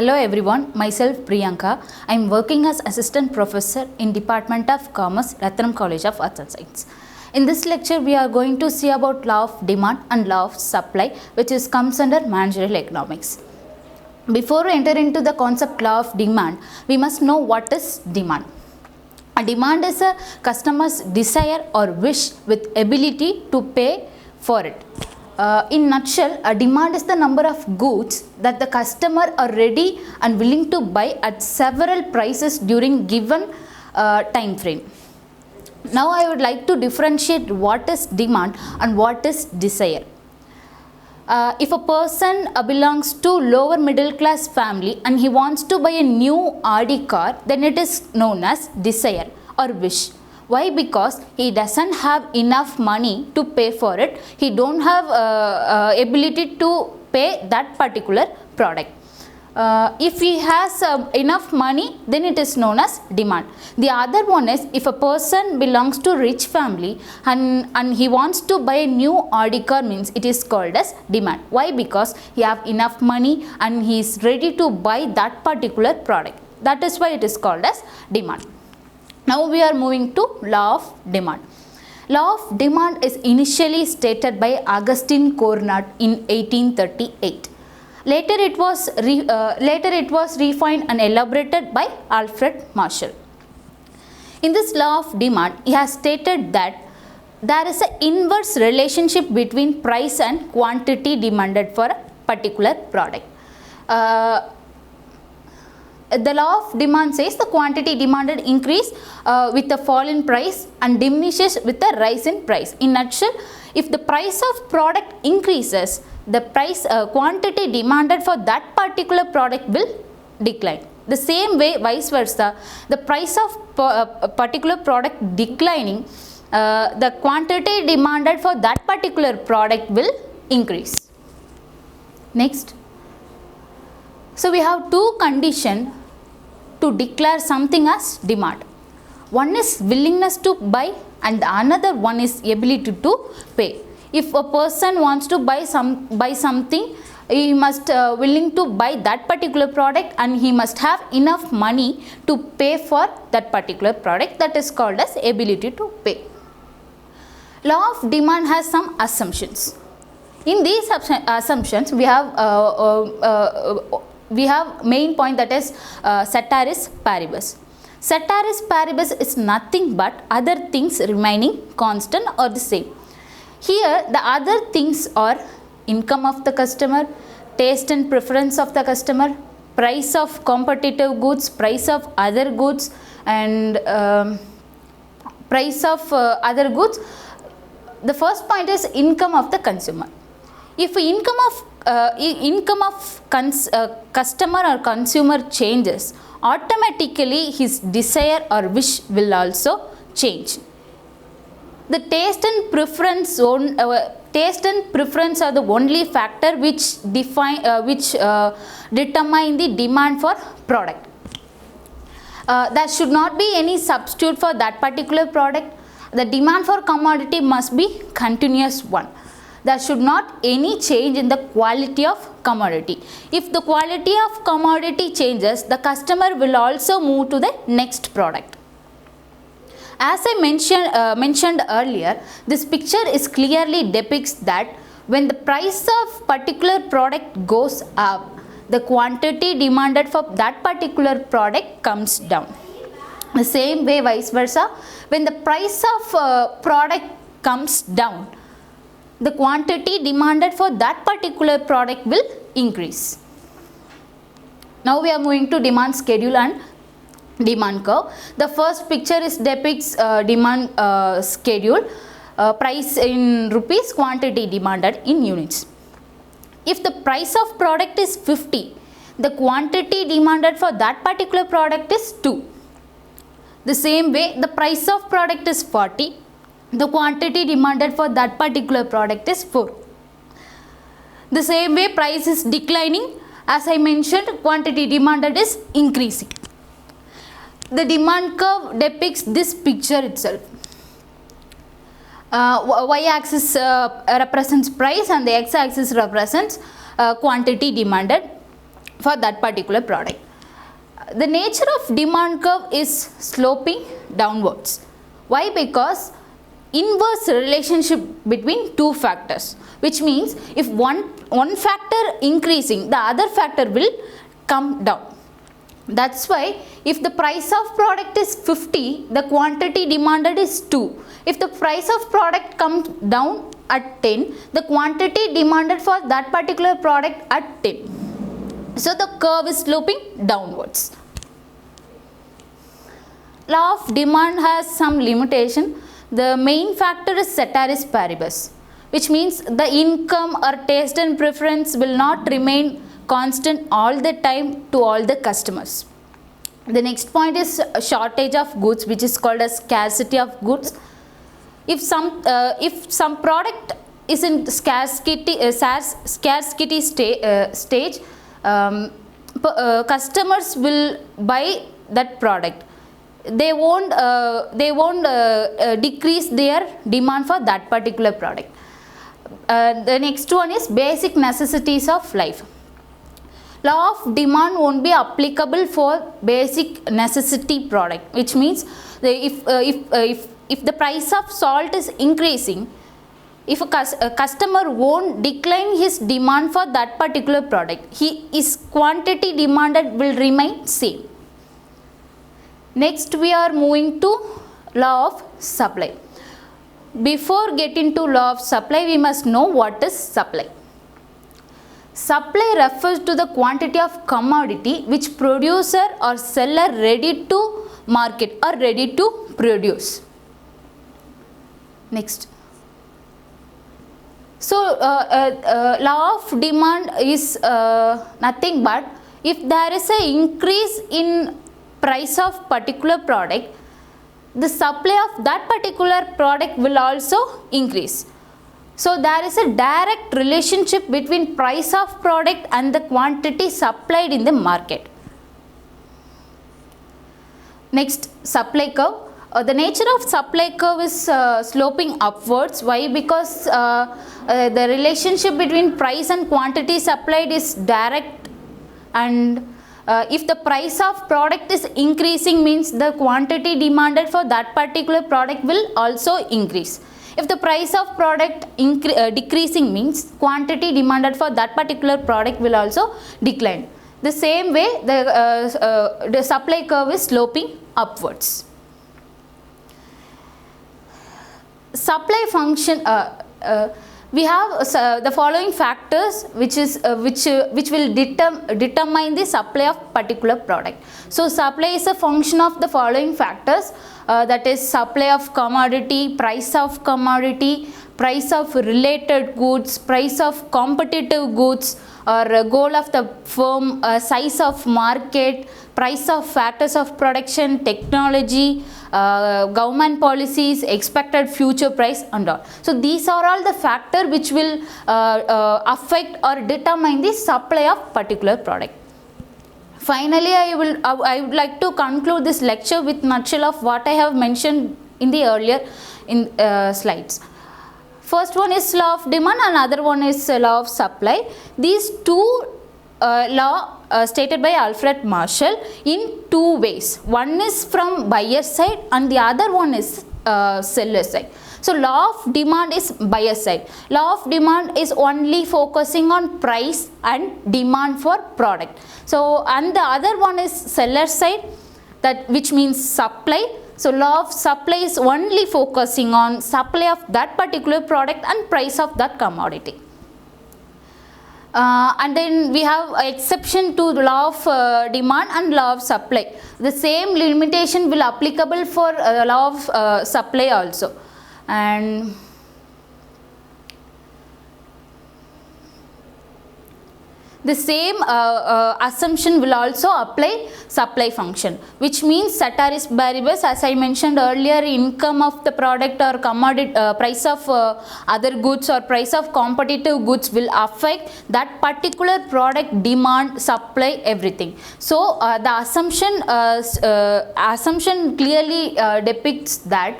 Hello everyone, myself Priyanka. I am working as Assistant Professor in Department of Commerce, Ratnam College of Arts and Science. In this lecture, we are going to see about law of demand and law of supply, which comes under managerial economics. Before we enter into the concept law of demand, we must know what is demand. A demand is a customer's desire or wish with ability to pay for it. In nutshell, a demand is the number of goods that the customer are ready and willing to buy at several prices during given time frame. Now I would like to differentiate what is demand and what is desire. If a person belongs to lower middle class family and he wants to buy a new Audi car, then it is known as desire or wish. Why? Because he doesn't have enough money to pay for it. He don't have ability to pay that particular product. If he has enough money, then it is known as demand. The other one is if a person belongs to rich family and he wants to buy a new Audi car, means it is called as demand. Why? Because he have enough money and he is ready to buy that particular product. That is why it is called as demand. Now we are moving to law of demand. Law of demand is initially stated by Augustine Cournot in 1838. Later it was refined and elaborated by Alfred Marshall. In this law of demand, he has stated that there is an inverse relationship between price and quantity demanded for a particular product. The law of demand says the quantity demanded increase with a fall in price and diminishes with a rise in price. In nutshell, if the price of product increases, the price quantity demanded for that particular product will decline. The same way, vice versa, the price of a particular product declining, the quantity demanded for that particular product will increase. Next. So we have two conditions to declare something as demand. One is willingness to buy and another one is ability to pay. If a person wants to buy something, he must willing to buy that particular product and he must have enough money to pay for that particular product. That is called as ability to pay. Law of demand has some assumptions. In these assumptions, we have main point, that is ceteris paribus. Ceteris paribus is nothing but other things remaining constant or the same. Here the other things are income of the customer, taste and preference of the customer, price of competitive goods, price of other goods, and price of other goods. The first point is income of the consumer. If income of customer or consumer changes, automatically his desire or wish will also change. The taste and preference are the only factor which determine the demand for product. There should not be any substitute for that particular product. The demand for commodity must be continuous one. There should not any change in the quality of commodity. If the quality of commodity changes, the customer will also move to the next product. As I mentioned earlier, this picture is clearly depicts that when the price of particular product goes up, the quantity demanded for that particular product comes down. The same way, vice versa, when the price of product comes down, the quantity demanded for that particular product will increase. Now we are moving to demand schedule and demand curve. The first picture depicts demand schedule, price in rupees, quantity demanded in units. If the price of product is 50, the quantity demanded for that particular product is 2. The same way, the price of product is 40, the quantity demanded for that particular product is 4. The same way, price is declining. As I mentioned, quantity demanded is increasing. The demand curve depicts this picture itself. Y-axis represents price and the x-axis represents quantity demanded for that particular product. The nature of demand curve is sloping downwards. Why? Because inverse relationship between two factors, which means if one factor increasing, the other factor will come down. That's why if the price of product is 50, the quantity demanded is 2. If the price of product comes down at 10, the quantity demanded for that particular product at 10. So the curve is sloping downwards. Law of demand has some limitation. The main factor is ceteris paribus, which means the income or taste and preference will not remain constant all the time to all the customers. The next point is shortage of goods, which is called as scarcity of goods. If some product is in scarcity stage, customers will buy that product. They won't decrease their demand for that particular product. The next one is basic necessities of life. Law of demand won't be applicable for basic necessity product, which means if the price of salt is increasing, if a customer won't decline his demand for that particular product, his quantity demanded will remain same. Next we are moving to law of supply. Before getting to law of supply, we must know what is supply. Supply refers to the quantity of commodity which producer or seller ready to market or ready to produce. Next. So law of demand is nothing but if there is an increase in price of particular product, the supply of that particular product will also increase. So there is a direct relationship between price of product and the quantity supplied in the market. Next, supply curve. The nature of supply curve is sloping upwards. Why? Because the relationship between price and quantity supplied is direct, and if the price of product is increasing, means the quantity demanded for that particular product will also increase. If the price of product decreasing, means quantity demanded for that particular product will also decline. The same way the supply curve is sloping upwards. Supply function, we have the following factors which will determine the supply of particular product. So supply is a function of the following factors, that is supply of commodity, price of commodity, price of related goods, price of competitive goods or goal of the firm, size of market, price of factors of production, technology, government policies, expected future price and all. So these are all the factors which will affect or determine the supply of particular product. Finally, I would like to conclude this lecture with nutshell of what I have mentioned in the earlier slides. First one is law of demand, and another one is law of supply. These two law stated by Alfred Marshall in two ways. One is from buyer side and the other one is seller side. So law of demand is buyer side. Law of demand is only focusing on price and demand for product. So and the other one is seller side, that which means supply. So law of supply is only focusing on supply of that particular product and price of that commodity. And then we have exception to the law of demand and law of supply. The same limitation will applicable for law of supply also. And the same assumption will also apply supply function, which means ceteris paribus, as I mentioned earlier, income of the product or commodity, price of other goods or price of competitive goods will affect that particular product demand, supply, everything. So the assumption clearly depicts that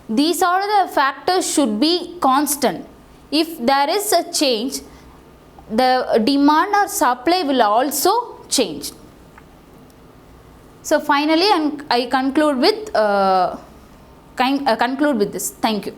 these are the factors should be constant. If there is a change, the demand or supply will also change. So finally, I conclude with this. Thank you.